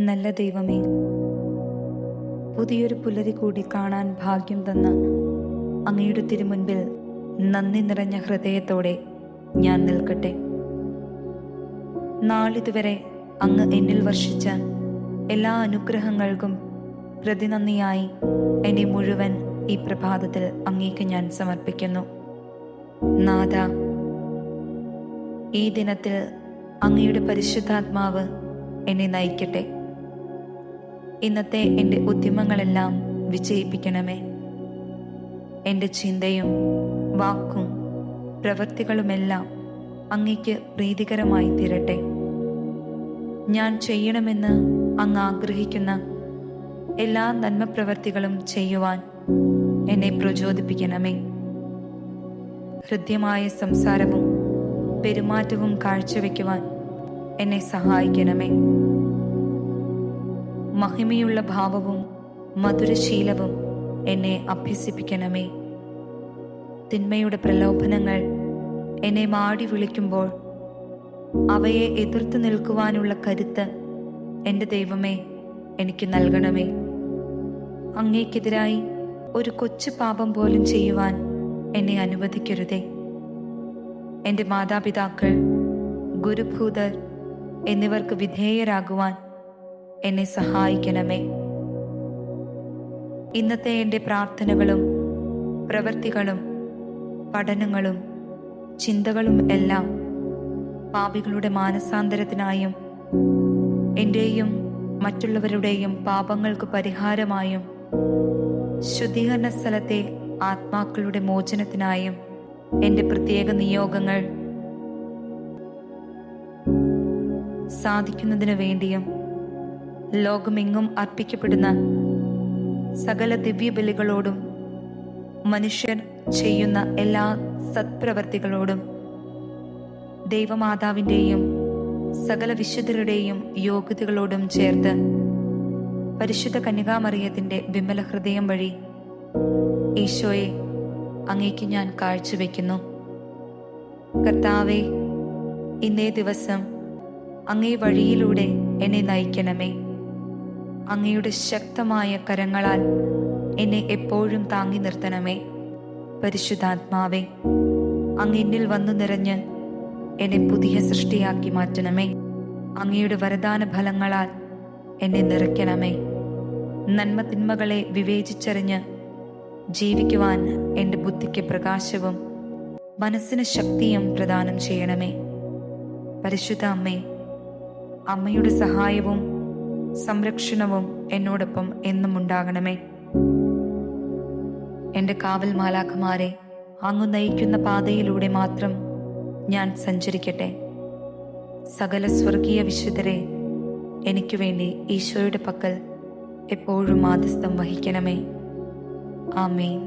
നല്ല ദൈവമേ, പുതിയൊരു പുലരി കൂടി കാണാൻ ഭാഗ്യം തന്ന അങ്ങയുടെ തിരുമുൻപിൽ നന്ദി നിറഞ്ഞ ഹൃദയത്തോടെ ഞാൻ നിൽക്കട്ടെ. നാളിതുവരെ അങ്ങ് എന്നിൽ വർഷിച്ച എല്ലാ അനുഗ്രഹങ്ങൾക്കും പ്രതിനന്ദിയായി എന്നെ മുഴുവൻ ഈ പ്രഭാതത്തിൽ അങ്ങേക്ക് ഞാൻ സമർപ്പിക്കുന്നു. നാഥ, ഈ ദിനത്തിൽ അങ്ങയുടെ പരിശുദ്ധാത്മാവ് എന്നെ നയിക്കട്ടെ. ഇന്നത്തെ എൻ്റെ ഉദ്യമങ്ങളെല്ലാം വിജയിപ്പിക്കണമേ. എൻ്റെ ചിന്തയും വാക്കും പ്രവൃത്തികളുമെല്ലാം അങ്ങേക്ക് പ്രീതികരമായി തീരട്ടെ. ഞാൻ ചെയ്യണമെന്ന് അങ്ങ് ആഗ്രഹിക്കുന്ന എല്ലാ നന്മപ്രവൃത്തികളും ചെയ്യുവാൻ എന്നെ പ്രചോദിപ്പിക്കണമേ. ഹൃദ്യമായ സംസാരവും പെരുമാറ്റവും കാഴ്ചവെക്കുവാൻ എന്നെ സഹായിക്കണമേ. മഹിമയുള്ള ഭാവവും മധുരശീലവും എന്നെ അഭ്യസിപ്പിക്കണമേ. തിന്മയുടെ പ്രലോഭനങ്ങൾ എന്നെ മാടി വിളിക്കുമ്പോൾ അവയെ എതിർത്ത് നിൽക്കുവാനുള്ള കരുത്ത് എൻ്റെ ദൈവമേ എനിക്ക് നൽകണമേ. അങ്ങേക്കെതിരായി ഒരു കൊച്ചു പാപം പോലും ചെയ്യുവാൻ എന്നെ അനുവദിക്കരുതേ. എൻ്റെ മാതാപിതാക്കൾ, ഗുരുഭൂതർ എന്നിവർക്ക് വിധേയരാകുവാൻ എന്നെ സഹായിക്കണമേ. ഇന്നത്തെ എൻ്റെ പ്രാർത്ഥനകളും പ്രവൃത്തികളും പഠനങ്ങളും ചിന്തകളും എല്ലാം പാപികളുടെ മാനസാന്തരത്തിനായും എൻ്റെയും മറ്റുള്ളവരുടെയും പാപങ്ങൾക്ക് പരിഹാരമായും ശുദ്ധീകരണ സ്ഥലത്തെ ആത്മാക്കളുടെ മോചനത്തിനായും എൻ്റെ പ്രത്യേക നിയോഗങ്ങൾ സാധിക്കുന്നതിനു വേണ്ടിയും ലോകമെങ്ങും അർപ്പിക്കപ്പെടുന്ന സകല ദിവ്യബലികളോടും മനുഷ്യർ ചെയ്യുന്ന എല്ലാ സത്പ്രവർത്തികളോടും ദൈവമാതാവിൻ്റെയും സകല വിശുദ്ധരുടെയും യോഗ്യതകളോടും ചേർത്ത് പരിശുദ്ധ കന്യകാമറിയത്തിൻ്റെ വിമല ഹൃദയം വഴി ഈശോയെ അങ്ങേക്ക് ഞാൻ കാഴ്ചവെക്കുന്നു. കർത്താവേ, ഇന്നേ ദിവസം അങ്ങേ വഴിയിലൂടെ എന്നെ നയിക്കണമേ. അങ്ങയുടെ ശക്തമായ കരങ്ങളാൽ എന്നെ എപ്പോഴും താങ്ങി നിർത്തണമേ. പരിശുദ്ധാത്മാവേ, അങ്ങ് എന്നിൽ വന്നു നിറഞ്ഞ് എന്നെ പുതിയ സൃഷ്ടിയാക്കി മാറ്റണമേ. അങ്ങയുടെ വരദാന ഫലങ്ങളാൽ എന്നെ നിറയ്ക്കണമേ. നന്മ തിന്മകളെ വിവേചിച്ചറിഞ്ഞ് ജീവിക്കുവാൻ എൻ്റെ ബുദ്ധിക്ക് പ്രകാശവും മനസ്സിന് ശക്തിയും പ്രദാനം ചെയ്യണമേ. പരിശുദ്ധ അമ്മേ, അമ്മയുടെ സഹായവും സംരക്ഷണവും എന്നോടൊപ്പം എന്നും ഉണ്ടാകണമേ. എൻ്റെ കാവൽ മാലാഖമാരെ, അങ്ങ് നയിക്കുന്ന പാതയിലൂടെ മാത്രം ഞാൻ സഞ്ചരിക്കട്ടെ. സകല സ്വർഗീയ വിശുദ്ധരെ എനിക്ക് വേണ്ടി ഈശോയുടെ പക്കൽ എപ്പോഴും മാധ്യസ്ഥം വഹിക്കണമേ. ആമേൻ.